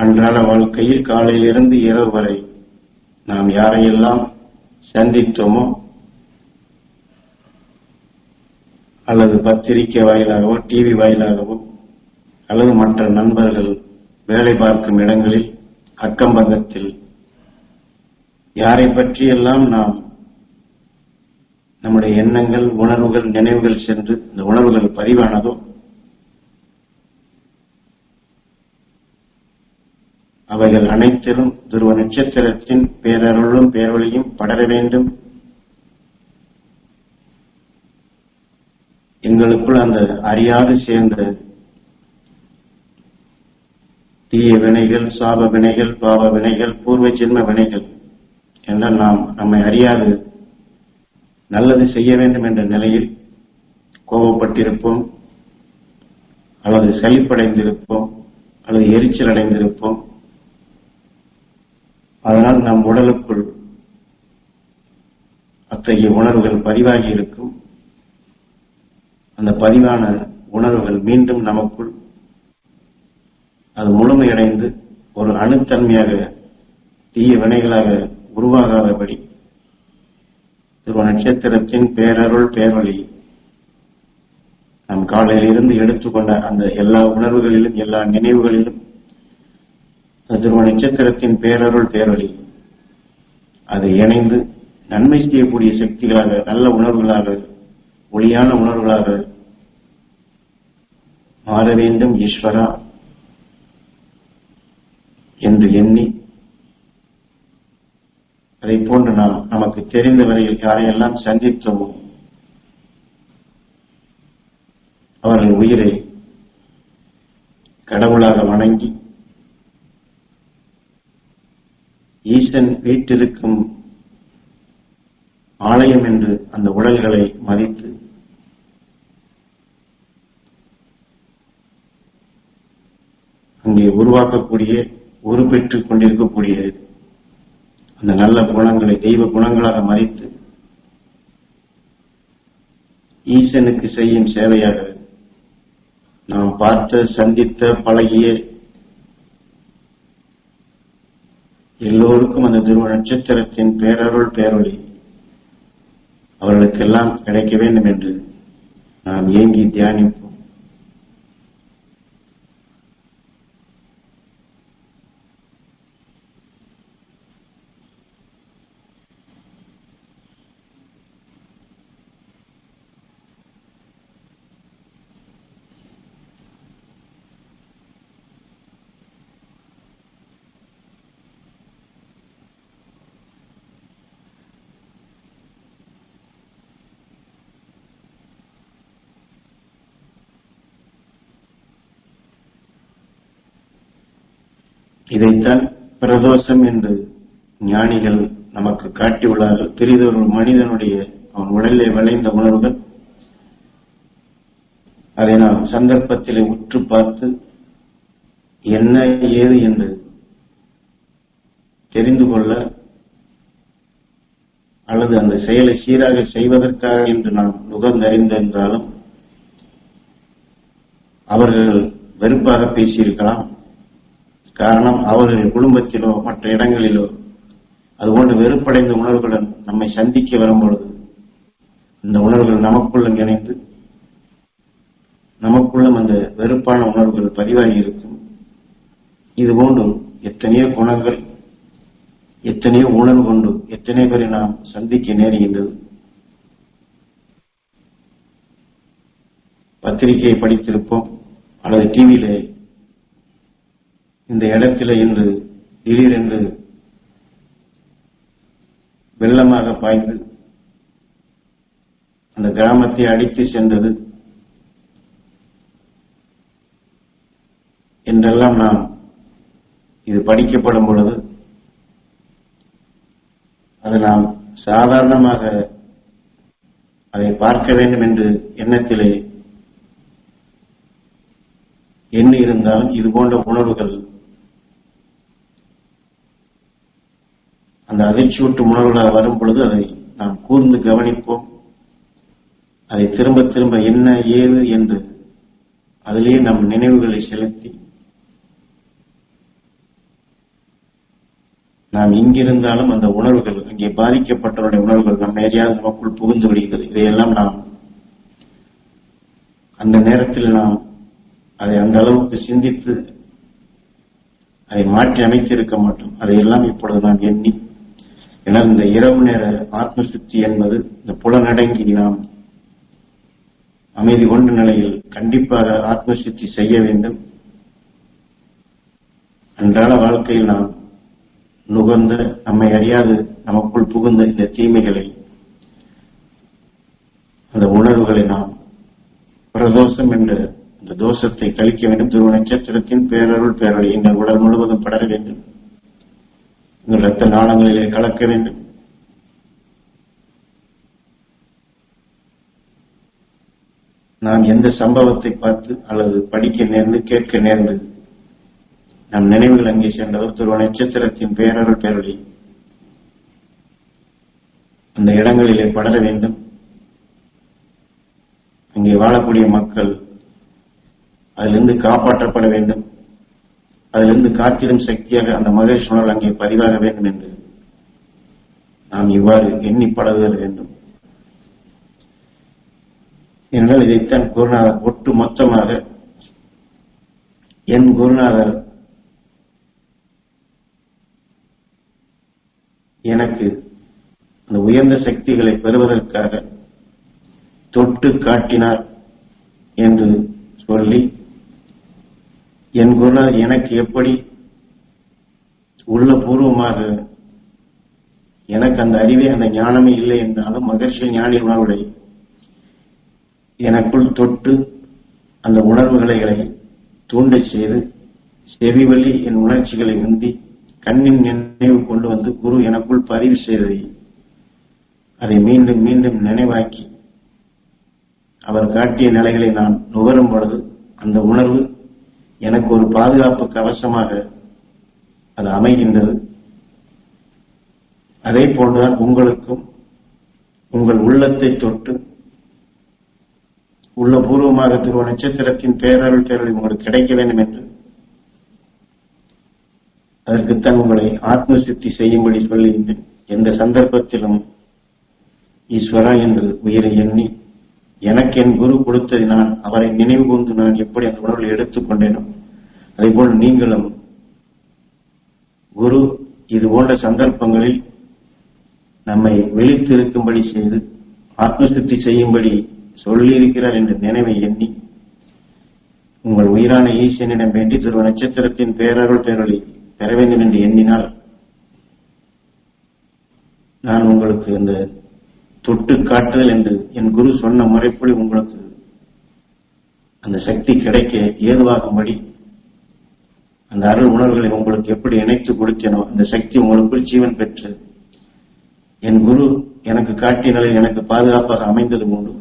அன்றாட வாழ்க்கையில் காலையிலிருந்து இரவு வரை நாம் யாரையெல்லாம் சந்தித்தோமோ அல்லது பத்திரிகை வாயிலாகவோ டிவி வாயிலாகவோ அல்லது மற்ற நண்பர்கள் வேலை பார்க்கும் இடங்களில் அக்கம்பக்கத்தில் யாரை பற்றியெல்லாம் நாம் நம்முடைய எண்ணங்கள், உணர்வுகள், நினைவுகள் சென்று இந்த உணர்வுகள் பதிவானதோ அவைகள் அனைத்திலும் துருவ நட்சத்திரத்தின் பேரருளும் பேரொளியும் படர வேண்டும். எங்களுக்குள் அந்த அறியாது சேர்ந்த தீய வினைகள், சாப வினைகள், பாவ வினைகள், பூர்வ ஜென்ம வினைகள் என்றால் நாம் நம்மை அறியாது நல்லது செய்ய வேண்டும் என்ற நிலையில் கோபப்பட்டிருப்போம், அல்லது சலிப்படைந்திருப்போம், அல்லது எரிச்சல் அடைந்திருப்போம். அதனால் நம் உடலுக்குள் அத்தகைய உணர்வுகள் பதிவாகி இருக்கும். அந்த பதிவான உணர்வுகள் மீண்டும் நமக்குள் அது முழுமையடைந்து ஒரு அணுத்தன்மையாக தீய வினைகளாக உருவாகாதபடி துருவ நட்சத்திரத்தின் பேரருள் பேரொளி நம் காலையில் இருந்து எடுத்துக்கொண்ட அந்த எல்லா உணர்வுகளிலும் எல்லா நினைவுகளிலும் துருவ நட்சத்திரத்தின் பேரருள் பேரொளி அது இணைந்து நன்மை செய்யக்கூடிய சக்திகளாக, நல்ல உணர்வுகளாக, ஒளியான உணர்வுகளாக மாற வேண்டும் ஈஸ்வரா என்று எண்ணி, அதை போன்று நாம் நமக்கு தெரிந்த வரையில் யாரையெல்லாம் சந்தித்தோமோ அவர்கள் உயிரை கடவுளாக வணங்கி ஈசன் வீட்டிருக்கும் ஆலயம் என்று அந்த உடல்களை மதித்து அங்கே உருவாக்கக்கூடிய, உருப்பெற்றுக் கொண்டிருக்கக்கூடிய அந்த நல்ல குணங்களை தெய்வ குணங்களாக மதித்து ஈசனுக்கு செய்யும் சேவையாக நாம் பார்த்த, சந்தித்த, பழகிய எல்லோருக்கும் அந்த துருவ நட்சத்திரத்தின் பேரருள் பேரொளி அவர்களுக்கெல்லாம் கிடைக்க வேண்டும் என்று நாம் ஏங்கி தியானிப்போம். இதைத்தான் பிரதோஷம் என்று ஞானிகள் நமக்கு காட்டியுள்ளார்கள். பெரிதொரு மனிதனுடைய அவன் உடலிலே விளைந்த உணர்வுகள் அதை நாம் சந்தர்ப்பத்திலே உற்று பார்த்து என்ன ஏது என்று தெரிந்து கொள்ள அல்லது அந்த செயலை சீராக செய்வதற்காக என்று நாம் நுகர்ந்தறிந்திருந்தாலும் அவர்கள் வெறுப்பாக பேசியிருக்கலாம். காரணம், அவர்கள் குடும்பத்திலோ மற்ற இடங்களிலோ அதுபோன்ற வெறுப்படைந்த உணர்வுகளுடன் நம்மை சந்திக்க வரும்பொழுது இந்த உணர்வுகள் நமக்குள்ளும் இணைந்து நமக்குள்ளும் அந்த வெறுப்பான உணர்வுகள் பதிவாகி இருக்கும். இதுபோன்று எத்தனையோ குணங்கள், எத்தனையோ உணர்வு கொண்டு எத்தனை பேரை நாம் சந்திக்க நேருகின்றது. பத்திரிகையை படித்திருப்போம் அல்லது டிவியிலே இந்த இடத்தில இன்று திடீரென்று வெள்ளமாக பாய்ந்து அந்த கிராமத்தை அடித்து சென்றது என்றெல்லாம் நாம் இது படிக்கப்படும் பொழுது அது நாம் சாதாரணமாக அதை பார்க்க வேண்டும் என்று எண்ணத்திலே எண்ணி இருந்தாலும் இது போன்ற உணர்வுகள், அந்த அதிர்ச்சியூட்டும் உணர்வுகளாக வரும் பொழுது அதை நாம் கூர்ந்து கவனிப்போம். அதை திரும்ப திரும்ப என்ன ஏது என்று அதிலேயே நம் நினைவுகளை செலுத்தி நாம் இங்கிருந்தாலும் அந்த உணர்வுகள், அங்கே பாதிக்கப்பட்டவருடைய உணர்வுகள் நம்ம எதையாவது நமக்குள் புகுந்து விடுகிறது. இதையெல்லாம் நாம் அந்த நேரத்தில் நாம் அதை அந்த அளவுக்கு சிந்தித்து அதை மாற்றி அமைத்திருக்க மாட்டோம். அதையெல்லாம் இப்பொழுது நாம் எண்ணி, ஏன்னா இந்த இரவு நேர ஆத்ம சுத்தி என்பது இந்த புலனடங்கி நாம் அமைதி கொண்ட நிலையில் கண்டிப்பாக ஆத்ம சுத்தி செய்ய வேண்டும். அன்றாட வாழ்க்கையில் நாம் நுகர்ந்த, நம்மை அறியாது நமக்குள் புகுந்த இந்த தீமைகளை, அந்த உணர்வுகளை நாம் பிரதோஷம் என்ற இந்த தோஷத்தை கழிக்க வேண்டும். துருவ நட்சத்திரத்தின் பேரருள் பேரொளி எங்கள் உடல் முழுவதும் படர வேண்டும். எங்கள் இரத்த நாளங்களிலே கலக்க வேண்டும். நாம் எந்த சம்பவத்தை பார்த்து அல்லது படிக்க நேர்ந்து கேட்க நேர்ந்து நம் நினைவுகள் அங்கே சென்றவர் துருவ நட்சத்திரத்தின் பேரருள் பேரொளி அந்த இடங்களிலே படர வேண்டும். அங்கே வாழக்கூடிய மக்கள் அதிலிருந்து காப்பாற்றப்பட வேண்டும். அதிலிருந்து காத்திடும் சக்தியாக அந்த மகேஸ்வரனால் அங்கே பதிவாக வேண்டும் என்று நாம் இவ்வாறு எண்ணி பழகுதல் வேண்டும். என்றால் இதைத்தான் குருநாதர் ஒட்டு மொத்தமாக என் குருநாதர் எனக்கு அந்த உயர்ந்த சக்திகளை பெறுவதற்காக தொட்டு காட்டினார் என்று சொல்லி, என் குருநாதர் எனக்கு எப்படி உள்ளபூர்வமாக எனக்கு அந்த அறிவே அந்த ஞானமே இல்லை என்றாலும் மகர்ஷி ஞானி உணர்வுகளை எனக்குள் தொட்டு அந்த உணர்வுகளை தூண்ட செய்து செவிவழி என் உணர்ச்சிகளை உந்தி கண்ணின் நினைவு கொண்டு வந்து குரு எனக்குள் பதிவு செய்ததை அதை மீண்டும் மீண்டும் நினைவாக்கி அவர் காட்டிய நிலைகளை நான் நுகரும் பொழுது அந்த உணர்வு எனக்கு ஒரு பாதுகாப்பு கவசமாக அது அமைகின்றது. அதே போன்றுதான் உங்களுக்கும் உங்கள் உள்ளத்தை தொட்டு உள்ளபூர்வமாக துருவ நட்சத்திரத்தின் பேரருள் பேரொளி உங்களுக்கு கிடைக்க வேண்டும் என்று அதற்குத்தான் உங்களை ஆத்ம சித்தி செய்யும்படி சொல்லியிருந்தேன். எந்த சந்தர்ப்பத்திலும் ஈஸ்வரா என்று உயிரை எண்ணி எனக்கு என் குரு கொடுத்ததை நான் அவரை நினைவு கூர்ந்து நான் எப்படி அந்த உணர்வை எடுத்துக்கொண்டேனோ அதேபோல் நீங்களும் குரு இது போன்ற சந்தர்ப்பங்களில் நம்மை விழித்திருக்கும்படி செய்து ஆத்மசித்தி செய்யும்படி சொல்லியிருக்கிறார் என்ற நினைவை எண்ணி உங்கள் உயிரான ஈசனிடம் வேண்டி துருவ நட்சத்திரத்தின் பேரருள் பேரொளி பெற வேண்டும் என்று எண்ணினால் நான் உங்களுக்கு இந்த தொட்டு காட்டுதல் என்று என் குரு சொன்ன முறைப்படி உங்களுக்கு அந்த சக்தி கிடைக்க ஏதுவாகும்படி அந்த அருள் உணர்வுகளை உங்களுக்கு எப்படி இணைத்து கொடுத்தேனோ அந்த சக்தி உங்களுக்குள் ஜீவன் பெற்று என் குரு எனக்கு காட்டிய நிலையில் எனக்கு பாதுகாப்பாக அமைந்தது உண்டு.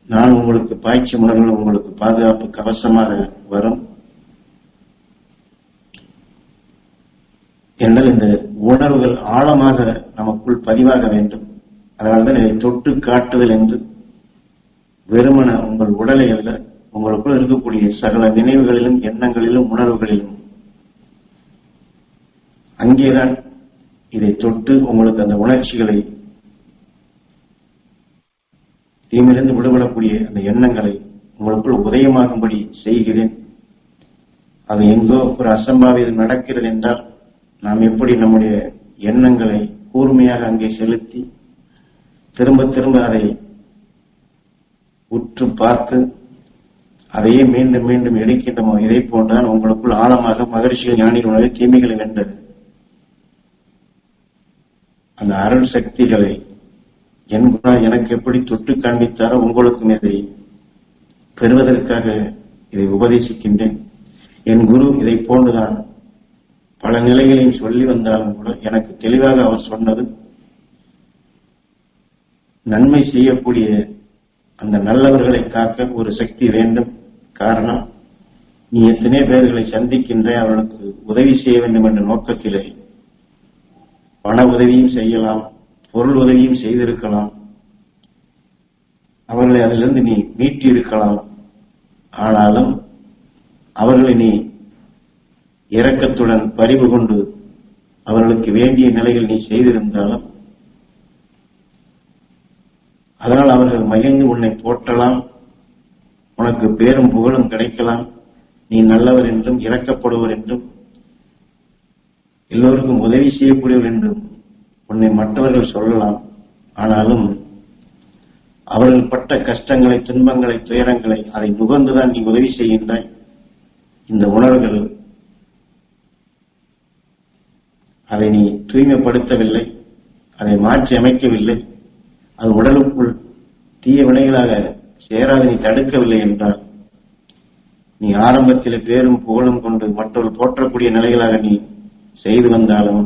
நான் உங்களுக்கு பாய்ச்சி உணர்வுகள் உங்களுக்கு பாதுகாப்பு கவசமாக வரும். என்றால் இந்த உணர்வுகள் ஆழமாக நமக்குள் பதிவாக வேண்டும். அதனால்தான் இதை தொட்டு காட்டுதல் என்று வெறுமன உங்கள் உடலை அல்ல, உங்களுக்குள் இருக்கக்கூடிய சகல நினைவுகளிலும் எண்ணங்களிலும் உணர்வுகளிலும் அங்கேதான் இதை தொட்டு உங்களுக்கு அந்த உணர்ச்சிகளை தீமிலிருந்து விடுபடக்கூடிய அந்த எண்ணங்களை உங்களுக்குள் உதயமாகும்படி செய்கிறேன். அது எங்கோ ஒரு அசம்பாவிதம் நடக்கிறது என்றால் நாம் எப்படி நம்முடைய எண்ணங்களை கூர்மையாக அங்கே செலுத்தி திரும்ப திரும்ப அதை உற்று பார்த்து அதையே மீண்டும் மீண்டும் எடுக்கின்றமோ இதை போன்றால் உங்களுக்குள் ஆழமாக மகரிஷிகள் ஞானிகளுடைய தீமைகளை வென்றது அந்த அருள் சக்திகளை என் குணா எனக்கு எப்படி தொட்டு காண்பித்தாரோ உங்களுக்கும் இதை பெறுவதற்காக இதை உபதேசிக்கின்றேன். என் குரு இதை போன்றுதான் பல நிலைகளையும் சொல்லி வந்தாலும் கூட எனக்கு தெளிவாக அவர் சொன்னது நன்மை செய்யக்கூடிய அந்த நல்லவர்களை காக்க ஒரு சக்தி வேண்டும். காரணம், நீ எத்தனை பேர்களை சந்திக்கின்ற அவர்களுக்கு உதவி செய்ய வேண்டும் என்ற நோக்கத்திலே பண உதவியும் செய்யலாம், பொருள் உதவியும் செய்திருக்கலாம், அவர்களை அதிலிருந்து நீ மீட்டி இருக்கலாம். ஆனாலும் அவர்களை நீ இரக்கத்துடன் பரிவு கொண்டு அவர்களுக்கு வேண்டிய நிலையில் நீ செய்திருந்தாலும் அதனால் அவர்கள் மகிழ்ந்து உன்னை போற்றலாம், உனக்கு பேரும் புகழும் கிடைக்கலாம், நீ நல்லவர் என்றும் இரக்கப்படுவர் என்றும் எல்லோருக்கும் உதவி செய்யக்கூடியவர் என்றும் உன்னை மற்றவர்கள் சொல்லலாம். ஆனாலும் அவர்கள் பட்ட கஷ்டங்களை, துன்பங்களை, துயரங்களை அதை நுகர்ந்துதான் நீ உதவி செய்கின்றாய். இந்த உணர்வுகள் அதை நீ தூய்மைப்படுத்தவில்லை, அதை மாற்றி அமைக்கவில்லை, அது உடலுக்குள் தீய வினைகளாக சேராது நீ தடுக்கவில்லை என்றால் நீ ஆரம்பத்தில் பேரும் புகழும் கொண்டு மற்றவர்கள் போற்றக்கூடிய நிலைகளாக நீ செய்து வந்தாலும்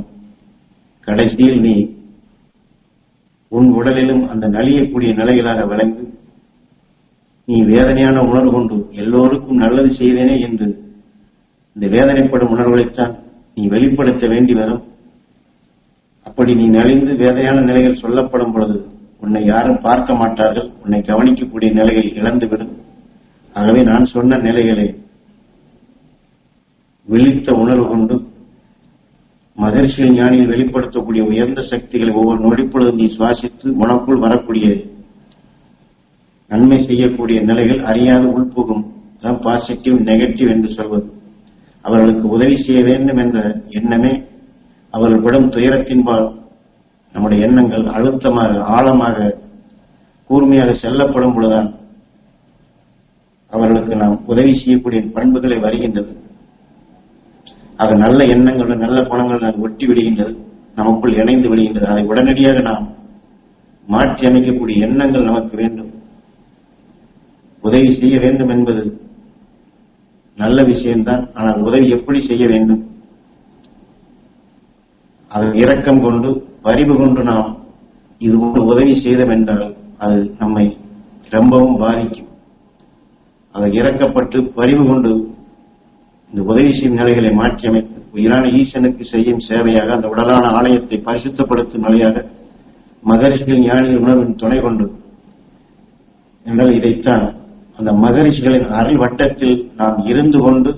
கடைசியில் நீ உன் உடலிலும் அந்த நலியக்கூடிய நிலைகளாக விளங்கி நீ வேதனையான உணர்வு கொண்டு எல்லோருக்கும் நல்லது செய்தேனே என்று இந்த வேதனைப்படும் உணர்வுகளைத்தான் நீ வெளிப்படுத்த வேண்டி வரும். அப்படி நீ நலிந்து வேதனையான நிலைகள் சொல்லப்படும் பொழுது உன்னை யாரும் பார்க்க மாட்டார்கள், உன்னை கவனிக்கக்கூடிய நிலைகள் இழந்துவிடும். ஆகவே நான் சொன்ன நிலைகளை விழித்த உணர்வு கொண்டு மகரிஷிகள் ஞானியில் வெளிப்படுத்தக்கூடிய உயர்ந்த சக்திகளை ஒவ்வொரு நொடிப்பொழுதும் நீ சுவாசித்து உனக்குள் வரக்கூடிய நன்மை செய்யக்கூடிய நிலைகள் அறியாது உள்புகும். பாசிட்டிவ் நெகட்டிவ் என்று சொல்வது. அவர்களுக்கு உதவி செய்ய வேண்டும் என்ற எண்ணமே அவர்கள் படும் துயரத்தின்பால் நம்முடைய எண்ணங்கள் அழுத்தமாக, ஆழமாக, கூர்மையாக செல்லப்படும் பொழுதுதான் அவர்களுக்கு நாம் உதவி செய்யக்கூடிய பண்புகளை வருகின்றது. ஆக நல்ல எண்ணங்களுடன் நல்ல குணங்கள் ஒட்டி விடுகின்றது, நமக்குள் இணைந்து விடுகின்றது. அதை உடனடியாக நாம் மாற்றி அமைக்கக்கூடிய எண்ணங்கள் நமக்கு வேண்டும். உதவி செய்ய வேண்டும் என்பது நல்ல விஷயம்தான். ஆனால் உதவி எப்படி செய்ய வேண்டும்? அதை இரக்கம் கொண்டு பரிவு கொண்டு நாம் இது போன்று உதவி செய்தோம் என்றால் அது நம்மை ரொம்பவும் பாதிக்கும். அதை இறக்கப்பட்டு பரிவு கொண்டு இந்த உதவி செய்யும் நிலைகளை மாற்றி அமைத்து உயிரான ஈசனுக்கு செய்யும் சேவையாக அந்த உடலான ஆலயத்தை பரிசுத்தப்படுத்தும் நிலையாக மகரிஷிகள் ஞானிகள் உணர்வின் துணை கொண்டு என்றால் இதைத்தான் அந்த மகரிஷிகளின் அருள் வட்டத்தில் நாம் இருந்து கொண்டு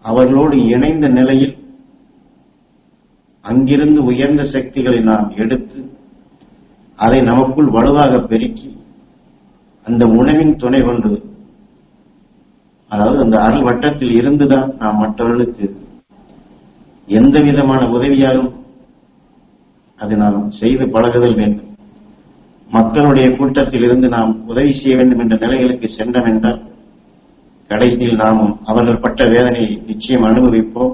அவர்களோடு இணைந்த நிலையில் அங்கிருந்து உயர்ந்த சக்திகளை நாம் எடுத்து அதை நமக்குள் வலுவாக பெருக்கி அந்த உணவின் துணை கொண்டு, அதாவது அந்த அருள் வட்டத்தில் இருந்துதான் நாம் மற்றவர்களுக்கு எந்த விதமான உதவியாலும் அதை நாம் செய்து பழகுதல் வேண்டும். மக்களுடைய கூட்டத்தில் இருந்து நாம் உதவி செய்ய வேண்டும் என்ற நிலைகளுக்கு சென்றோம் என்றால் கடைசியில் நாமும் அவர்கள் பட்ட வேதனையை நிச்சயம் அனுபவிப்போம்.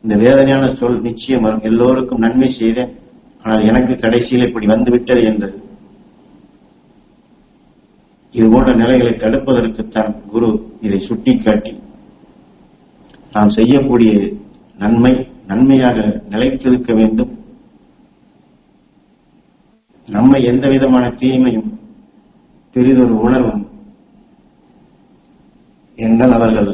இந்த வேதனையான சொல் நிச்சயம் வரும். எல்லோருக்கும் நன்மை செய்தேன், ஆனால் எனக்கு கடைசியில் இப்படி வந்துவிட்டது என்றது. இது போன்ற நிலைகளை தடுப்பதற்குத்தான் குரு இதை சுட்டிக்காட்டி நாம் செய்யக்கூடிய நன்மையாக நிலைத்திருக்க வேண்டும். நம்மை எந்த விதமான தீமையும் பெரிதொரு உணர்வும் என்றால் அவர்கள்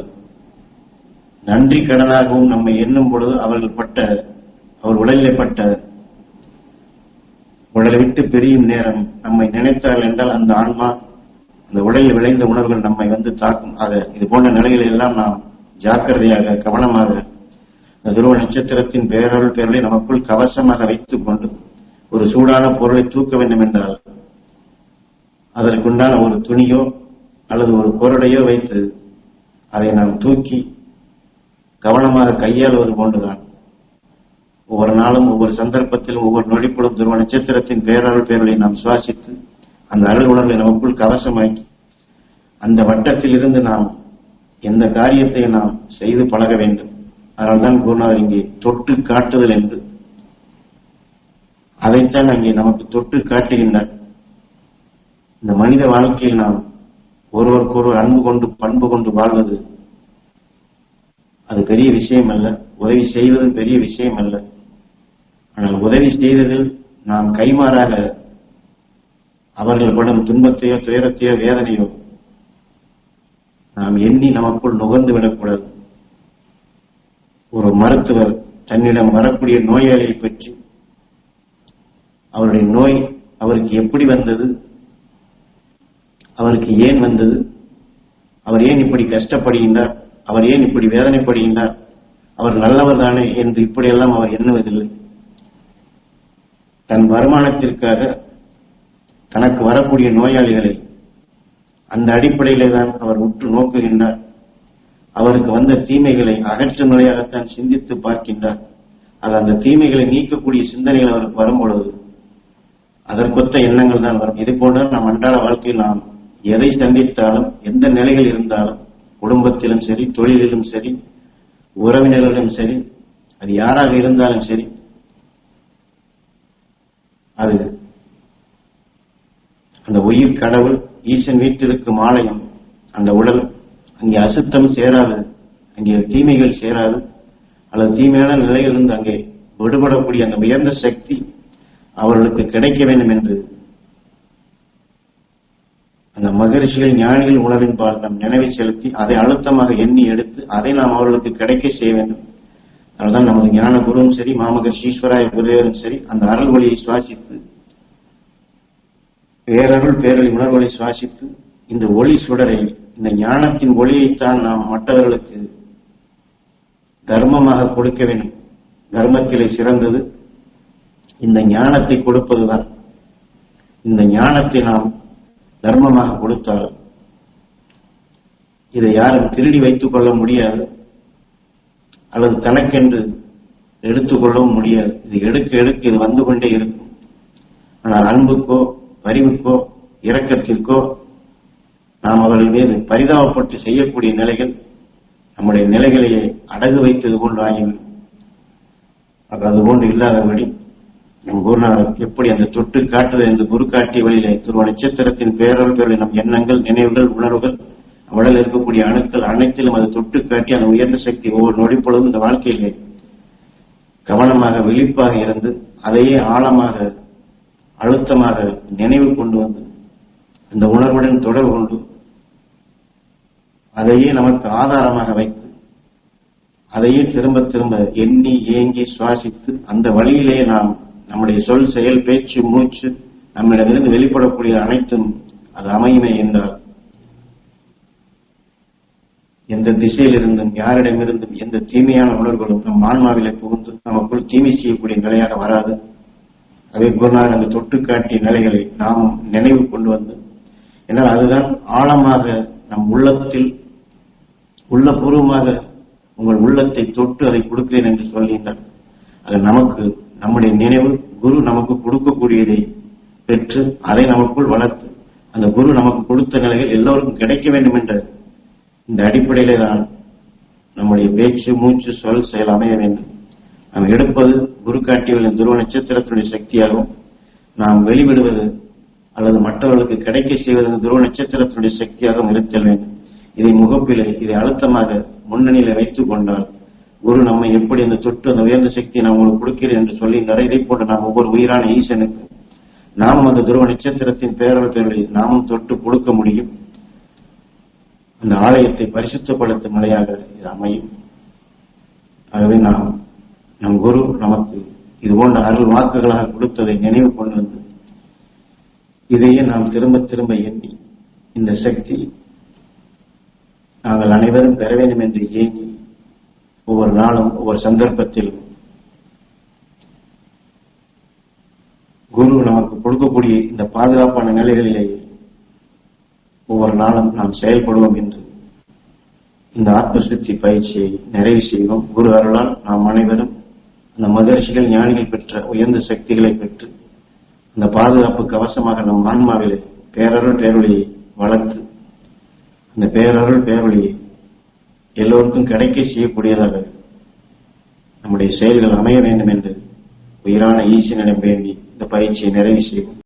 நன்றி கடனாகவும் நம்மை எண்ணும் பொழுது அவர் உடலிலே பட்ட உடலை விட்டு பிரியும் நேரம் நம்மை நினைத்தார்கள் என்றால் அந்த ஆன்மா அந்த உடலில் விளைந்த உணர்வுகள் நம்மை வந்து தாக்கும். ஆக இது போன்ற நிலைகளில் எல்லாம் நாம் ஜாக்கிரதையாக கவனமாக துருவ நட்சத்திரத்தின் பேரருள் பேரலை நமக்குள் கவசமாக வைத்துக் கொண்டு ஒரு சூடான பொருளை தூக்க வேண்டும் என்றால் அதற்குண்டான ஒரு துணியோ அல்லது ஒரு பொருளையோ வைத்து அதை நாம் தூக்கி கவனமாக கையாளுவது போன்றுதான் ஒவ்வொரு நாளும் ஒவ்வொரு சந்தர்ப்பத்திலும் ஒவ்வொரு நொடிப்பொழுதும் துருவ நட்சத்திரத்தின் பேரருள் பேரலை நாம் சுவாசித்து அந்த அருள் உணர்வை நமக்குள் கவசமாக்கி அந்த வட்டத்தில் இருந்து நாம் எந்த காரியத்தை நாம் செய்து பழக வேண்டும். அதனால்தான் குருநாதர் இங்கே தொட்டு காட்டுதல் என்று அதைத்தான் அங்கே நமக்கு தொட்டு காட்டுகின்றார். இந்த மனித வாழ்க்கையில் நாம் ஒருவருக்கொருவர் அன்பு கொண்டு பண்பு கொண்டு வாழ்வது அது பெரிய விஷயம் அல்ல, உதவி செய்வதும் பெரிய விஷயம் அல்ல. ஆனால் உதவி செய்ததில் நாம் கைமாறாக அவர்கள் படும் துன்பத்தையோ துயரத்தையோ வேதனையோ நாம் எண்ணி நமக்குள் நுகர்ந்து விடக்கூடாது. ஒரு மருத்துவர் தன்னிடம் வரக்கூடிய நோயாளியை பற்றி அவருடைய நோய் அவருக்கு எப்படி வந்தது, அவருக்கு ஏன் வந்தது, அவர் ஏன் இப்படி கஷ்டப்படுகின்றார், அவர் ஏன் இப்படி வேதனைப்படுகின்றார், அவர் நல்லவர் தானே என்று இப்படியெல்லாம் அவர் எண்ணுவதில்லை. தன் வருமானத்திற்காக தனக்கு வரக்கூடிய நோயாளிகளை அந்த அடிப்படையிலே தான் அவர் உற்று நோக்குகின்றார். அவருக்கு வந்த தீமைகளை அகற்றும் நிலையாகத்தான் சிந்தித்து பார்க்கின்றார். அது அந்த தீமைகளை நீக்கக்கூடிய சிந்தனைகள் அவருக்கு வரும்பொழுது அதற்கொத்த எண்ணங்கள் தான் வரும். இது போன்ற நம் அன்றாட வாழ்க்கையில் நாம் எதை சந்தித்தாலும், எந்த நிலையில் இருந்தாலும், குடும்பத்திலும் சரி, தொழிலிலும் சரி, உறவினர்களும் சரி, அது யாராக இருந்தாலும் சரி, அது அந்த உயிர் கடவுள் ஈசன் வீட்டிற்கும் ஆலயம் அந்த உடல், அங்கே அசுத்தம் சேராது, அங்கே தீமைகள் சேராது, அல்லது தீமையான நிலையிலிருந்து அங்கே விடுபடக்கூடிய அந்த உயர்ந்த சக்தி அவர்களுக்கு கிடைக்க வேண்டும் என்று அந்த மகரிஷிகள் ஞானிகள் உணர்வின்பால் நம் நினைவை செலுத்தி அதை அழுத்தமாக எண்ணி எடுத்து அதை நாம் அவர்களுக்கு கிடைக்க செய்ய வேண்டும். அதனால்தான் நமது ஞான குருவும் சரி, மாமகரிஷி ஈஸ்வராய குருவேரும் சரி, அந்த அருள் ஒளியை சுவாசித்து, பேரருள் பேரொளி உணர்வொளி சுவாசித்து, இந்த ஒளி சுடரை, இந்த ஞானத்தின் ஒளியைத்தான் நாம் மற்றவர்களுக்கு தர்மமாக கொடுக்க வேண்டும். தர்மத்திலே சிறந்தது இந்த ஞானத்தை கொடுப்பதுதான். இந்த ஞானத்தை நாம் தர்மமாக கொடுத்தால் இதை யாரும் திருடி வைத்துக் கொள்ள முடியாது, அல்லது தனக்கென்று எடுத்துக்கொள்ளவும் முடியாது. இது எடுக்க எடுக்க இது வந்து கொண்டே இருக்கும். ஆனால் அன்புக்கோ, பரிவுக்கோ, இரக்கத்திற்கோ நாம் அவர்கள் மீது பரிதாபப்பட்டு செய்யக்கூடிய நிலைகள் நம்முடைய நிலைகளையே அடகு வைத்தது போன்று ஆகிவிடும். அதுபோன்று இல்லாதபடி நம் குருநாதர் எப்படி அந்த தொட்டு காட்டுதல் என்று குரு காட்டிய வழியிலே துருவ நட்சத்திரத்தின் பேரவர்களை நம் எண்ணங்கள், நினைவுகள், உணர்வுகள், உடலில் இருக்கக்கூடிய அணுக்கள் அனைத்திலும் அதை தொட்டு காட்டி அந்த உயர்ந்த சக்தி ஒவ்வொரு நொடிப்பொழுதும் இந்த வாழ்க்கையிலே கவனமாக விழிப்பாக இருந்து அதையே ஆழமாக அழுத்தமாக நினைவு கொண்டு வந்து அந்த உணர்வுடன் தொடர்பு கொண்டு அதையே நமக்கு ஆதாரமாக வைத்து அதையே திரும்ப திரும்ப எண்ணி ஏங்கி சுவாசித்து அந்த வழியிலே நாம் நம்முடைய சொல், செயல், பேச்சு, மூச்சு நம்மிடமிருந்து வெளிப்படக்கூடிய அனைத்தும் அது அமையுமே என்றால் எந்த திசையிலிருந்தும் யாரிடமிருந்தும் எந்த தீமையான உணர்வுகளும் நம் ஆன்மாவிலே புகுந்து நமக்குள் தீமை செய்யக்கூடிய நிலையாக வராது. அதே குருநாதர் அந்த தொட்டு காட்டிய நிலைகளை நாம் நினைவு கொண்டு வந்து, ஏன்னால் அதுதான் ஆழமாக நம் உள்ளத்தில் உள்ளபூர்வமாக உங்கள் உள்ளத்தை தொட்டு அதை கொடுக்கிறேன் என்று சொல்கின்றார். அது நமக்கு நம்முடைய நினைவு குரு நமக்கு கொடுக்கக்கூடியதை பெற்று அதை நமக்குள் வளர்த்து அந்த குரு நமக்கு கொடுத்த நிலைகள் எல்லோருக்கும் கிடைக்க வேண்டும் என்ற இந்த அடிப்படையிலே தான் நம்முடைய பேச்சு, மூச்சு, சொல், செயல் அமைய வேண்டும். நாம் எடுப்பது குரு காட்டிய துருவ நட்சத்திரத்தினுடைய சக்தியாகவும், நாம் வெளிவிடுவது அல்லது மற்றவர்களுக்கு கிடைக்க செய்வது துருவ நட்சத்திரத்தினுடைய சக்தியாகவும் இருத்தல் வேண்டும். இதை முகப்பிலே, இதை அழுத்தமாக முன்னணியில வைத்துக் கொண்டால் குரு நம்மை எப்படி அந்த தொட்டு அந்த உயர்ந்த சக்தியை நான் உங்களுக்கு கொடுக்கிறேன் என்று சொல்லி இதை போன்று நாம் ஒவ்வொரு உயிரான ஈசனுக்கு நாமும் அந்த துருவ நட்சத்திரத்தின் பேரவர்கள் பேரொளி நாமும் தொட்டு கொடுக்க முடியும். அந்த ஆலயத்தை பரிசுத்தப்படுத்தும் நிலையாக இது அமையும். ஆகவே நம் குரு நமக்கு இது போன்ற அருள் வாக்குகளாக கொடுத்ததை நினைவு கொண்டு வந்து இதையே நாம் திரும்ப திரும்ப எண்ணி இந்த சக்தி நாங்கள் அனைவரும் பெற வேண்டும் என்று ஏங்கி ஒவ்வொரு நாளும் ஒவ்வொரு சந்தர்ப்பத்திலும் குரு நமக்கு கொடுக்கக்கூடிய இந்த பாதுகாப்பான நிலைகளிலேயே ஒவ்வொரு நாளும் நாம் செயல்படுவோம் என்று இந்த ஆத்மசுத்தி பயிற்சியை நிறைவு செய்வோம். குரு அருளால் நாம் அனைவரும் அந்த மகரிஷிகள் ஞானிகள் பெற்ற உயர்ந்த சக்திகளை பெற்று அந்த பாதுகாப்பு கவசமாக நம் ஆன்மாவிலே பேரருள் பேரொளியை வளர்த்து அந்த பேரருள் பேரொளியை எல்லோருக்கும் கிடைக்க செய்யக்கூடியதாக நம்முடைய செயல்கள் அமைய வேண்டும் என்று உயிரான ஈசனிடம் வேண்டி இந்த பயிற்சியை நிறைவு செய்வோம்.